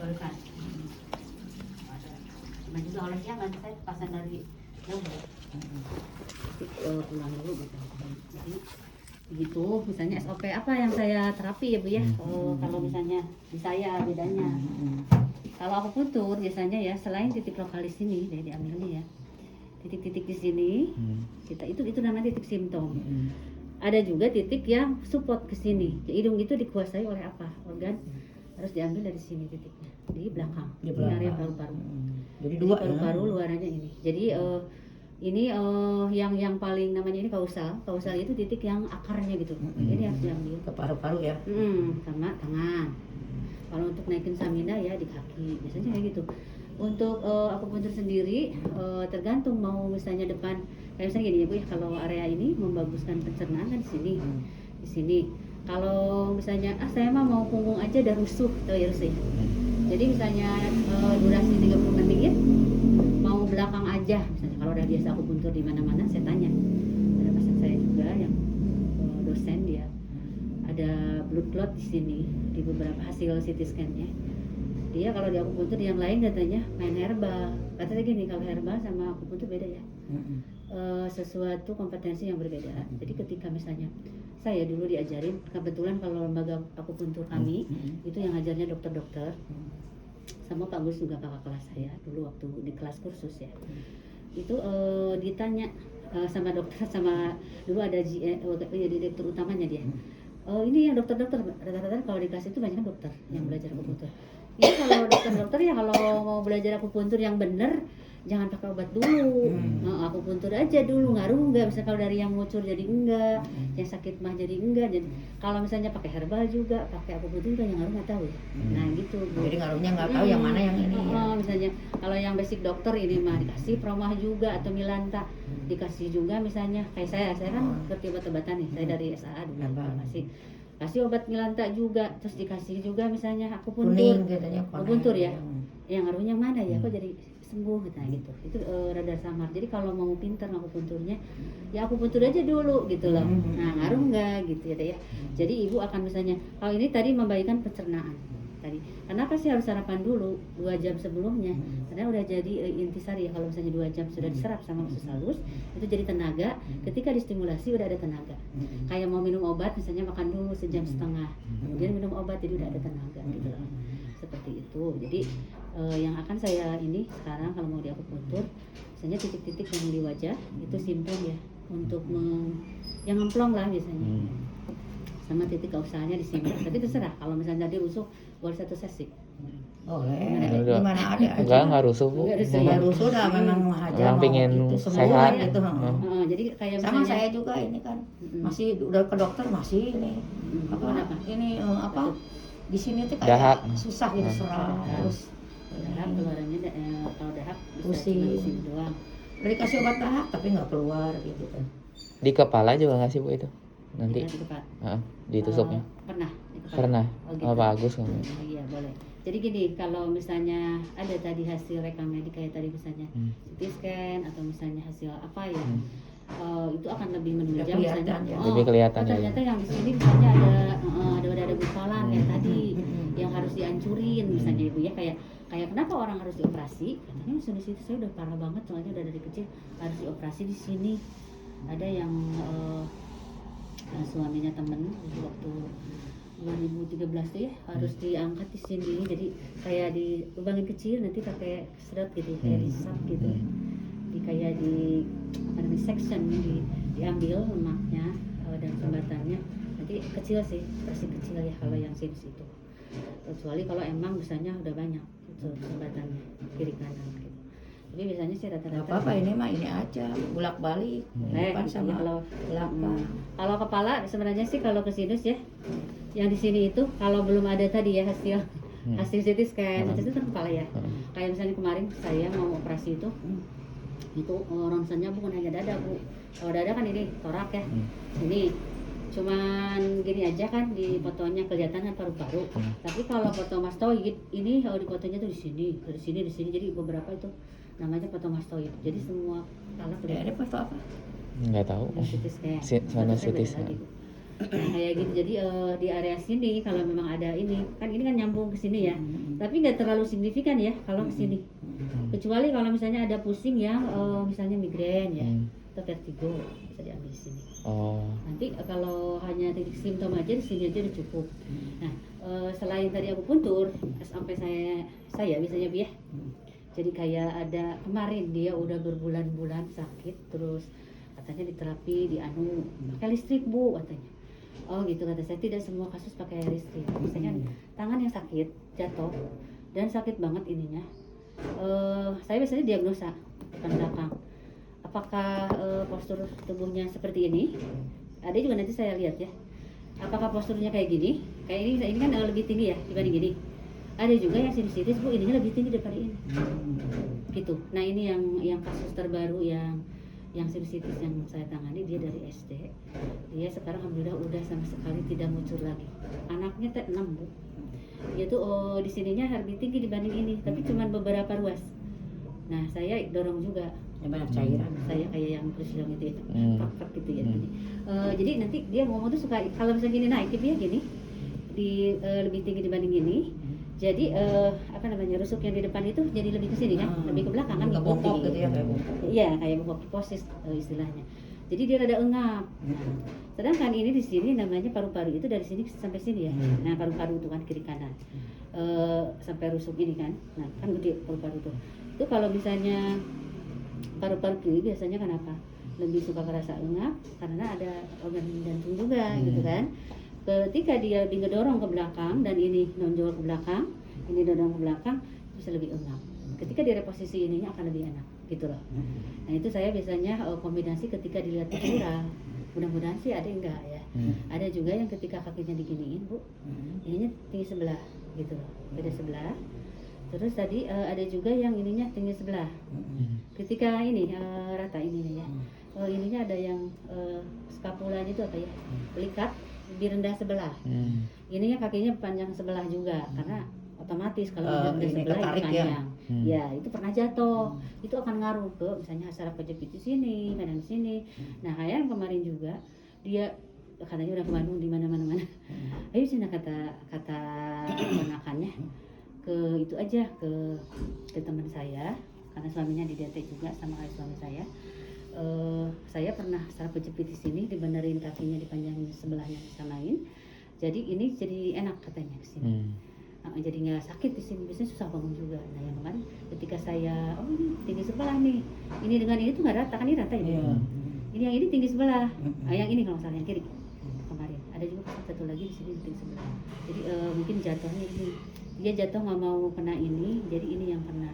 goresan. Cuma juga olehnya kan saya pasang dari jauh. Pulang dulu gitu. Jadi begitu misalnya SOP apa yang saya terapi ya Bu ya. Kalau misalnya di saya bedanya. Kalau akupuntur biasanya ya selain titik lokal di sini, diambil nih ya. Titik-titik di sini, kita itu namanya titik simptom. Ada juga titik yang support ke sini. Hidung itu dikuasai oleh apa? Organ harus diambil dari sini titiknya di belakang. Di area paru-paru. Jadi paru-paru luarannya ini. Jadi ini yang paling namanya ini kausal itu titik yang akarnya gitu. Jadi harus diambil ke paru-paru ya. Sama tangan. Kalau untuk naikin stamina ya di kaki, biasanya kayak gitu. Untuk akupuntur sendiri tergantung mau misalnya depan kayak misalnya gini ya Bu ya, kalau area ini membaguskan pencernaan kan di sini. Di sini. Kalau misalnya saya mah mau punggung aja udah rusuh, tahu ya rusuh. Jadi misalnya durasi 30 menit mau belakang aja misalnya kalau udah biasa akupuntur di mana-mana saya tanya. Ada pasien saya juga yang dosen dia ada blood clot di sini di beberapa hasil CT scan-nya. Dia kalau di akupuntur yang lain katanya main herbal. Katanya gini, kalau herbal sama akupuntur beda ya. Sesuatu kompetensi yang berbeda. Jadi ketika misalnya saya dulu diajarin, kebetulan kalau lembaga akupuntur kami itu yang ngajarnya dokter-dokter sama Pak Gus juga kakak kelas saya dulu waktu di kelas kursus ya. Itu ditanya sama dokter sama dulu ada direktur utamanya dia. Ini yang dokter-dokter rata-rata kalau dikasih itu banyak kan dokter yang belajar akupuntur. Ya kalau dokter-dokter ya kalau mau belajar akupuntur yang benar jangan pakai obat dulu. Akupuntur aja dulu, ngaruh enggak? Misalnya kalau dari yang ngucur jadi enggak, yang sakit mah jadi enggak. Dan kalau misalnya pakai herbal juga, pakai akupuntur juga yang ngaruh nggak tahu ya. Nah gitu. Jadi ngaruhnya nggak tahu yang mana yang ini ya. Misalnya kalau yang basic dokter ini mah dikasih promah juga atau milanta dikasih juga misalnya kayak saya kan ngerti obat-obatan nih, saya dari SAA dulu kasih obat milanta juga, terus dikasih juga misalnya akupuntur, akupuntur ya, yang ngaruhnya mana ya, kok jadi sembuh gitu, itu rada samar. Jadi kalau mau pinter akupunturnya, ya akupuntur aja dulu gitu loh. Nah ngaruh nggak gitu ya, jadi ibu akan misalnya, kalau ini tadi membaikkan pencernaan. Tadi, kenapa sih harus sarapan dulu 2 jam sebelumnya? Karena udah jadi intisari ya, kalau misalnya 2 jam sudah diserap sama usus halus, itu jadi tenaga. Ketika distimulasi udah ada tenaga. Kayak mau minum obat, misalnya makan dulu sejam setengah, kemudian minum obat, jadi udah ada tenaga gitu loh. Seperti itu. Jadi yang akan saya ini sekarang kalau mau di akupuntur, misalnya titik-titik yang di wajah itu simptom ya, untuk yang ngemplong lah biasanya. Sama titik kausalnya di sini. Tapi terserah kalau misalnya dia rusuh boleh 1 sesi. Boleh. Gimana ada aja. Enggak rusuh Bu. Enggak rusuh dah, memang aja Memang pingin gitu, sehat gitu. Jadi kayak sama misalnya, saya juga ini kan masih udah ke dokter masih ini apa ini apa di sini tuh kayak dahak. susah gitu serak terus dahak keluarannya kalau dahak bisa pusing. cuma di sini doang. Udah dikasih obat dahak tapi nggak keluar gitu kan. Di kepala juga nggak sih Bu itu? Nanti ditusuknya. Pernah. Oh, gitu. Pak Agus kan. Iya boleh. Jadi gini, kalau misalnya ada tadi hasil rekam medik kayak tadi misalnya CT scan atau misalnya hasil apa ya, itu akan lebih menunjang misalnya. Lebih kelihatan ya. Ternyata yang di sini misalnya ada gumpalan kayak tadi yang harus dihancurin misalnya Ibu ya, kayak kenapa orang harus dioperasi? Katanya di situ saya udah parah banget soalnya udah dari kecil harus dioperasi di sini. Ada yang suaminya temen waktu 2013 tuh ya harus diangkat di sini, jadi kayak di lubangin kecil nanti pakai sedot gitu, kayak disap gitu, di kayak di apa namanya section diambil lemaknya dan sumbatannya, nanti kecil sih, operasi kecil ya kalau yang sinus itu, kecuali kalau emang misalnya udah banyak itu sumbatannya kiri kanan gitu. Jadi biasanya sih rata-rata apa ini mah ini aja bolak-balik depan sama belakang. Kalau kepala sebenarnya sih kalau ke sinus ya, yang di sini itu kalau belum ada tadi ya hasil CT scan itu kan kepala ya. Kayak misalnya kemarin saya mau operasi itu ronsennya bukan hanya dada Bu. Kalau dada kan ini torak ya. Ini cuman gini aja kan di fotonya kelihatan kan paru-paru. Tapi kalau foto mastoid ini kalau di fotonya tuh di sini, jadi beberapa itu namanya foto mastoid. Jadi semua kepala kelihatan. Ada foto apa? Nggak tahu. CT scan. Mana CT scan. Nah, kayak gitu. Jadi di area sini kalau memang ada ini kan nyambung ke sini ya, tapi nggak terlalu signifikan ya kalau ke sini, kecuali kalau misalnya ada pusing yang misalnya migrain ya atau vertigo, bisa diambil di sini. Nanti kalau hanya titik simptom aja di sini aja udah cukup. Nah, selain tadi akupuntur sampai saya biasanya ya, jadi kayak ada kemarin dia udah berbulan-bulan sakit, terus katanya di terapi di pakai listrik Bu katanya. Oh gitu, kata saya, tidak semua kasus pakai listrik. Misalnya tangan yang sakit jatuh dan sakit banget ininya, saya biasanya diagnosa depan belakang, apakah postur tubuhnya seperti ini. Ada juga nanti saya lihat ya, apakah posturnya kayak gini, kayak ini kan lebih tinggi ya dibanding gini. Ada juga yang sinusitis Bu, ininya lebih tinggi daripada ini gitu. Nah ini yang kasus terbaru yang sinusitis yang saya tangani, dia dari SD. Dia sekarang alhamdulillah udah sama sekali tidak muncul lagi. Anaknya 6 Bu. Dia tuh di sininya lebih tinggi dibanding ini, tapi cuman beberapa ruas. Nah saya dorong juga. Banyak cairan. Saya kayak yang presiden gitu ya, praktek gitu ya. Jadi nanti dia ngomong tuh suka kalau misalnya gini naik dia gini, lebih tinggi dibanding ini. Jadi rusuk yang di depan itu jadi lebih ke sini kan, lebih ke belakang kan, bongkok gitu ya, kayak bongkok. Iya, kayak bongkok hiposis istilahnya. Jadi dia rada engap. Sedangkan ini di sini namanya paru-paru itu dari sini sampai sini ya. Nah, paru-paru itu kan kiri kanan. Sampai rusuk ini kan. Nah, kan gede paru-paru tuh. Itu kalau misalnya paru-paru kiri biasanya kenapa? Lebih suka kerasa engap karena ada organ jantung juga gitu kan. Ketika dia lebih ngedorong ke belakang dan ini nonjol ke belakang, ini dorong ke belakang, bisa lebih engap. Ketika di reposisi ininya akan lebih enak gitu loh. Nah itu saya biasanya kombinasi ketika dilihat figura. Mudah-mudahan sih ada enggak ya. Ada juga yang ketika kakinya diginiin Bu, ininya tinggi sebelah gitu loh, beda sebelah. Terus tadi ada juga yang ininya tinggi sebelah. Ketika ini rata ini ya, ininya ada yang skapulanya itu apa ya, pelikat lebih rendah sebelah. Ininya kakinya panjang sebelah juga karena otomatis kalau rendah sebelah itu panjang. Ya itu pernah jatuh, itu akan ngaruh ke misalnya saraf kejepit di sini, kadang di sini. Nah kayak yang kemarin juga dia katanya udah ke Bandung di mana-mana. Ayo sih kata ponakannya ke itu aja ke teman saya karena suaminya di DT juga sama kayak suami saya. Saya pernah saraf kejepit di sini, dibenerin kakinya, dipanjangin sebelahnya, disamain. Jadi ini jadi enak katanya di sini. Jadi nggak sakit di sini, biasanya susah bangun juga. Nah yang kemarin ketika saya, ini tinggi sebelah nih, ini dengan ini tuh nggak rata kan, ini rata ya. Ini yang ini tinggi sebelah, yang ini kalau salah yang kiri kemarin. Ada juga satu lagi di sini tinggi sebelah. Jadi mungkin jatuhnya ini, dia jatuh nggak mau kena ini, jadi ini yang kena.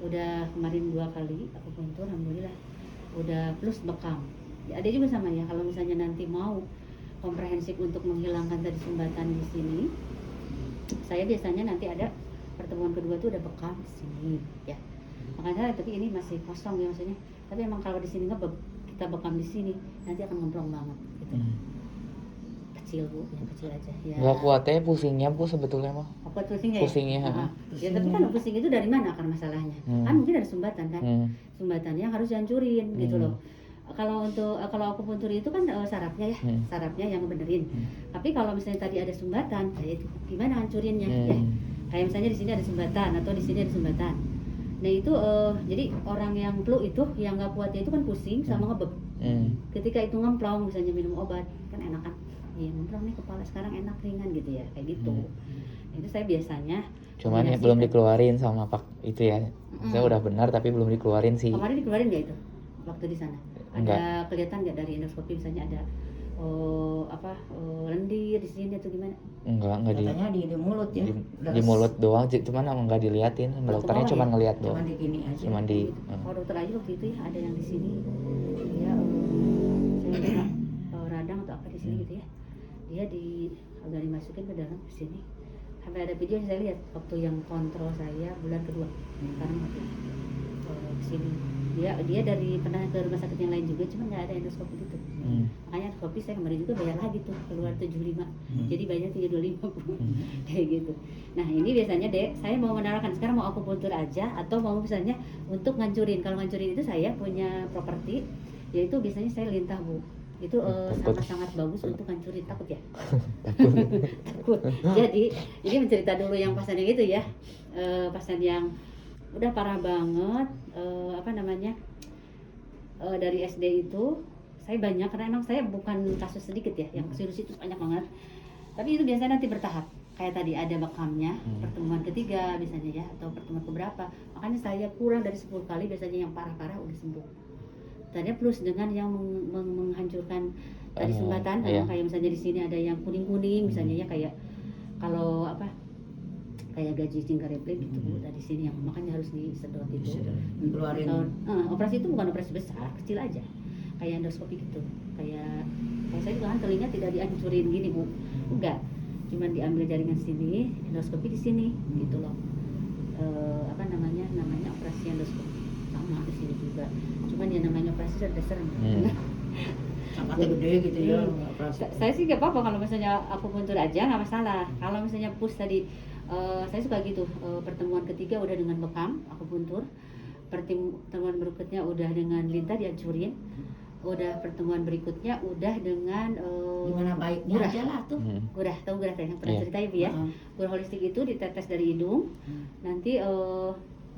Udah kemarin 2 kali aku puntur, alhamdulillah. Udah plus bekam. Ada juga sama ya, kalau misalnya nanti mau komprehensif untuk menghilangkan tadi sumbatan di sini, saya biasanya nanti ada pertemuan kedua tuh udah bekam di sini ya. Makanya tapi ini masih kosong ya maksudnya. Tapi emang kalau di sini kita bekam di sini nanti akan ngemplong banget gitu. Kecil Bu, yang kecil aja ya. Nggak kuatnya pusingnya Bu sebetulnya mah. Kuat pusingnya Pusingnya. Ya tapi kan pusing itu dari mana akar masalahnya? Kan mungkin ada sumbatan kan. Sumbatannya harus dihancurin gitu loh. Kalau akupuntur itu kan sarafnya ya, sarafnya yang benerin. Tapi kalau misalnya tadi ada sumbatan, ya itu gimana hancurinnya ya? Kayak misalnya di sini ada sumbatan atau di sini ada sumbatan. Nah itu jadi orang yang flu itu yang nggak kuatnya itu kan pusing sama ngebeb. Ketika itu ngemplong misalnya minum obat kan enak kan? Iya ngemplong nih kepala sekarang enak ringan gitu ya kayak gitu. Itu saya biasanya. Cuman ya belum dikeluarin sama Pak itu ya. Saya udah benar tapi belum dikeluarin sih. Kemarin dikeluarin nggak itu waktu di sana? Enggak. Ada kelihatan nggak dari endoskopi misalnya ada lendir di sini atau gimana? Enggak Katanya di mulut ya. Di mulut doang, cuman enggak diliatin. Dokternya cuma ngeliat doang. Cuman di gini aja. Cuman di Kalau dokter aja waktu itu ya ada yang di sini. Dia saya kira radang atau apa di sini gitu ya. Dia agak dimasukin ke dalam ke sini. Sampai ada video yang saya lihat waktu yang kontrol saya bulan kedua. Sekarang ke sini. Dia dari pernah ke rumah sakit yang lain juga, cuma nggak ada endoskopi gitu. Makanya endoskopi saya kemarin juga bayar lagi tuh, keluar 75. Jadi bayarnya 325 kayak gitu. Nah ini biasanya saya mau menawarkan sekarang mau akupuntur aja atau mau misalnya untuk ngancurin. Kalau ngancurin itu saya punya properti, yaitu biasanya saya lintah Bu. Itu Takut. sangat-sangat bagus untuk hancurin. Takut ya? Takut. Takut. Jadi ini mencerita dulu yang pasien yang itu ya, pasien yang udah parah banget, dari SD itu saya banyak, karena emang saya bukan kasus sedikit ya, yang virus itu banyak banget. Tapi itu biasanya nanti bertahap. Kayak tadi ada bekamnya, pertemuan ketiga misalnya ya, atau pertemuan keberapa. Makanya saya kurang dari 10 kali biasanya yang parah-parah udah sembuh. Tadinya plus dengan yang menghancurkan tadi sumbatan, iya. kayak misalnya di sini ada yang kuning-kuning misalnya ya, kayak kalau kayak gaji cingkareplik gitu Bu, dari sini yang makanya harus disedot itu. Keluarin. Operasi itu bukan operasi besar, kecil aja. Kayak endoskopi gitu. Kayak saya juga kan telinga tidak dihancurin gini Bu. Enggak. Cuman diambil jaringan sini, endoskopi di sini gitu loh. Namanya operasi endoskopi. Sama di sini juga. Cuman ya namanya operasi sudah serem. Sangatnya gede gitu ya. Saya sih gak apa-apa kalau misalnya aku puntur aja, nggak masalah. Kalau misalnya push tadi, saya suka gitu. Pertemuan ketiga udah dengan bekam, aku puntur. Pertemuan berikutnya udah dengan lintah dihancurin. Udah pertemuan berikutnya udah dengan Gimana baiknya gurah. aja lah tuh. Gurah, tahu gurah yang pernah Iya. cerita Ibu ya? Gurah holistik itu ditetes dari hidung, nanti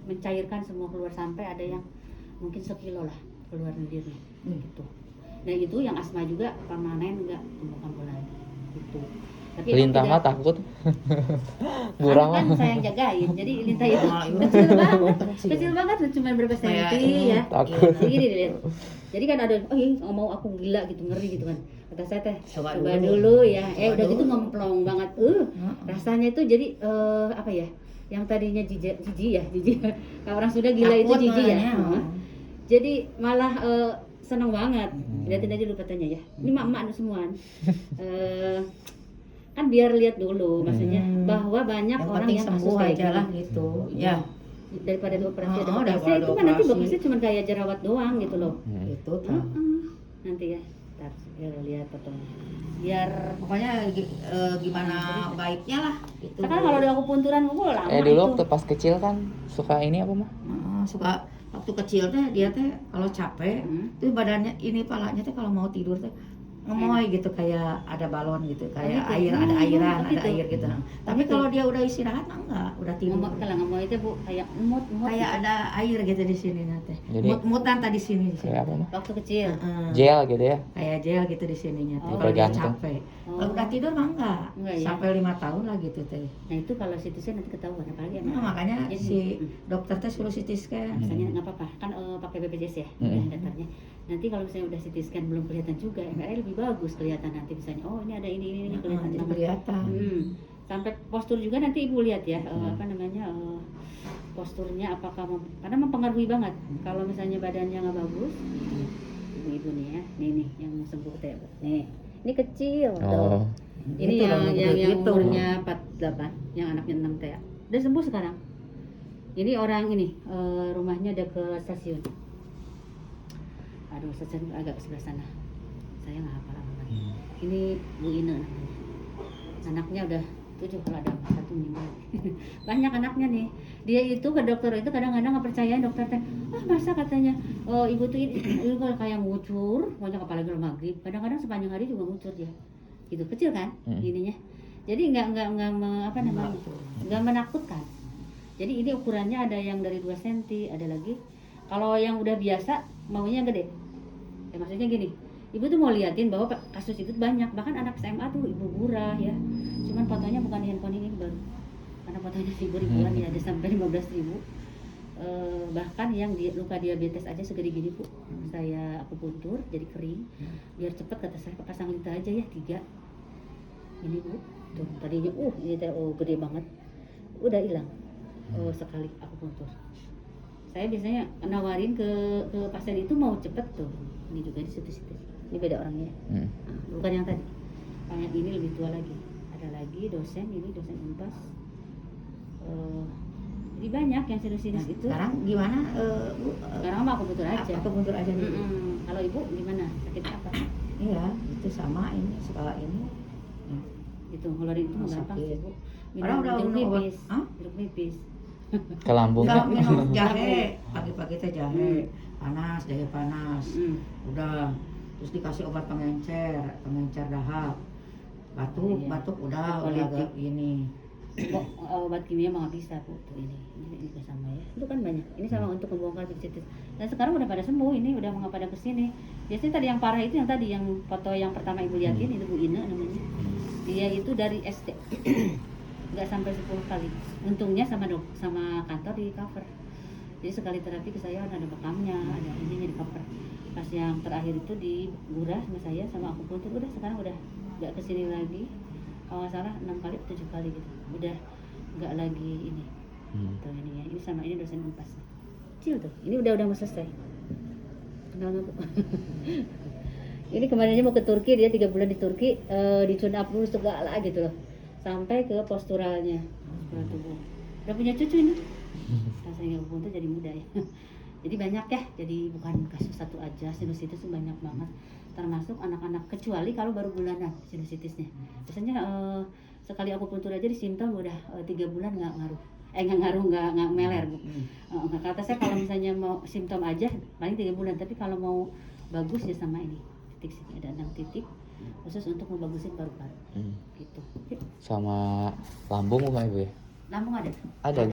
mencairkan semua keluar sampai ada yang mungkin sekilo lah keluar lendirnya gitu. Nah itu yang asma juga permanen nggak kambuh lagi gitu. Tapi Lintah mah takut. Gurah kan mah. saya yang jagain, jadi lintah itu kecil banget, cuma berapa senti ya. Takut. Segini deh. Jadi kan ada, nggak mau aku gila gitu, ngeri gitu kan. Kata saya teh, Coba coba dulu. dulu ya. Coba Udah dulu. gitu ngemplong banget. Rasanya itu jadi apa ya? Yang tadinya jijik. Kalau orang sudah gila itu Takut jijik ya. malahnya. Jadi malah seneng banget. Lihatin aja dulu katanya ya. Ini mak-mak semua. Kan biar lihat dulu, maksudnya bahwa banyak Yang orang penting yang kasus sembuh kayak aja gini. lah gitu. Ya, Daripada dioperasi ada daripada bekasnya, itu kan nanti dioperasi. bekasnya cuma kayak jerawat doang gitu loh. itu tuh. Nanti ya, ntar lihat potongan. Biar Pokoknya gimana baiknya lah gitu. sekarang kalau udah aku punturan gue lama Dulu itu. waktu pas kecil kan suka ini apa mah? Suka waktu kecil teh dia teh kalau capek tuh badannya ini palanya teh kalau mau tidur teh ngemoy gitu, kayak ada balon gitu, kayak gitu. air, ada airan, Gitu. ada air gitu. Tapi Gitu. kalau dia udah istirahat mah enggak, udah tidur. Kalau ngomong itu Bu, kayak emut Kayak ada air gitu di sini nanti. Jadi- Mut-mutan tadi sini di sini. Kayak apa mah? waktu kecil. Gel gitu ya. Kayak gel gitu di sininya teh. Oh, Kalau dia tergantung. capek. Kalau udah tidur mah enggak. Enggak ya? Sampai 5 tahun lah gitu teh. Nah itu kalau CT scan nanti ketahuan, apalagi Nah, makanya Jadi, si dokter teh suruh CT scan. misalnya nggak apa-apa kan pakai BPJS ya daftarnya. Nanti kalau misalnya udah CT scan belum kelihatan juga, MRI lebih bagus kelihatan nanti misalnya. Oh ini ada ini kelihatan Jadi banget. kelihatan. Sampai postur juga nanti Ibu lihat ya, posturnya apakah karena mempengaruhi banget. Kalau misalnya badannya nggak bagus, ibu nih ya, nih yang sembuh teh, nih, ini kecil, tuh. Oh. Ini Gitu dong, yang gitu. umurnya 48, yang anaknya 6 teh, udah sembuh sekarang. Ini orang ini rumahnya ada ke stasiun. Aduh, stasiun agak sebelah sana. Saya nggak hafal namanya. Ini Bu Ine namanya. Anaknya udah 7 kalau ada 1 meninggal. Banyak anaknya nih. Dia itu ke dokter itu kadang-kadang nggak percaya dokter teh. Masa katanya ibu tuh ini kalau kayak ngucur, pokoknya apalagi kalau maghrib. Kadang-kadang sepanjang hari juga ngucur dia. Gitu kecil kan ininya. Jadi nggak menakutkan. Jadi ini ukurannya ada yang dari 2 cm, ada lagi. Kalau yang udah biasa maunya gede. Ya, maksudnya gini, ibu tuh mau liatin bahwa kasus itu banyak, bahkan anak SMA tuh ibu gurah ya. Cuman fotonya bukan di handphone ini baru. Karena fotonya ribuan ya, ada sampai 15.000. Bahkan yang luka diabetes aja segede gini Bu. Aku puntur jadi kering. Biar cepet kata saya pasang lintah aja ya 3. Ini Bu. Tuh tadinya ini teh gede banget. Udah hilang. Sekali aku puntur. Saya biasanya nawarin ke pasien itu mau cepet tuh. Ini juga di situ-situ. Ini beda orangnya. Bukan yang tadi. Yang ini lebih tua lagi. Ada lagi dosen, ini dosen Unpas. Jadi banyak yang sinus-sinus itu. Sekarang gimana Bu? Sekarang mah aku puntur aja. Aku puntur aja nih. Kalau ibu gimana? Sakit apa? Iya, itu sama ini skala ini. Itu ngeluarin itu gampang Sakit. sih Bu. Orang udah jeruk minum obat. nipis. Hah? Jeruk nipis. Ke lambung. Enggak minum jahe, pagi-pagi teh jahe panas, jahe panas. Hmm. Udah terus dikasih obat pengencer dahak, batuk Iya. batuk udah Politik. agak gini. Kok obat kimia mah nggak bisa Bu tuh ini juga sama ya. Itu kan banyak. Ini sama untuk membongkar situs. Dan sekarang udah pada sembuh, ini udah nggak pada kesini. Biasanya tadi yang parah itu yang tadi yang foto yang pertama ibu liatin itu Bu Ina namanya. Dia itu dari SD nggak sampai 10 kali. Untungnya sama kantor di cover. Jadi sekali terapi ke saya ada bekamnya, ada ininya di cover. Pas yang terakhir itu di Gurah sama saya sama aku pun udah sekarang udah nggak kesini lagi. Kalau nggak salah 6 kali atau 7 kali gitu. Udah nggak lagi ini. Tuh ini ya. Ini sama ini dosen Unpas. Kecil tuh. Ini udah mau selesai. Kenal nggak Bu? Ini kemarin aja mau ke Turki, dia 3 bulan di Turki, di tune up dulu segala gitu loh. Sampai ke posturalnya, postural tubuh. Udah punya cucu ini. Rasanya tuh jadi muda ya. Jadi banyak ya, jadi bukan kasus satu aja, sinusitis itu banyak banget. Termasuk anak-anak, kecuali kalau baru bulanan sinusitisnya. Biasanya sekali aku puntur aja di simptom udah 3 bulan nggak ngaruh. Nggak meler Bu. Kata saya kalau misalnya mau simptom aja paling 3 bulan, tapi kalau mau bagus ya sama ini titik sini ada 6 titik khusus untuk membagusin paru-paru gitu. Sama lambung bukan Ibu ya? Lambung ada? Ada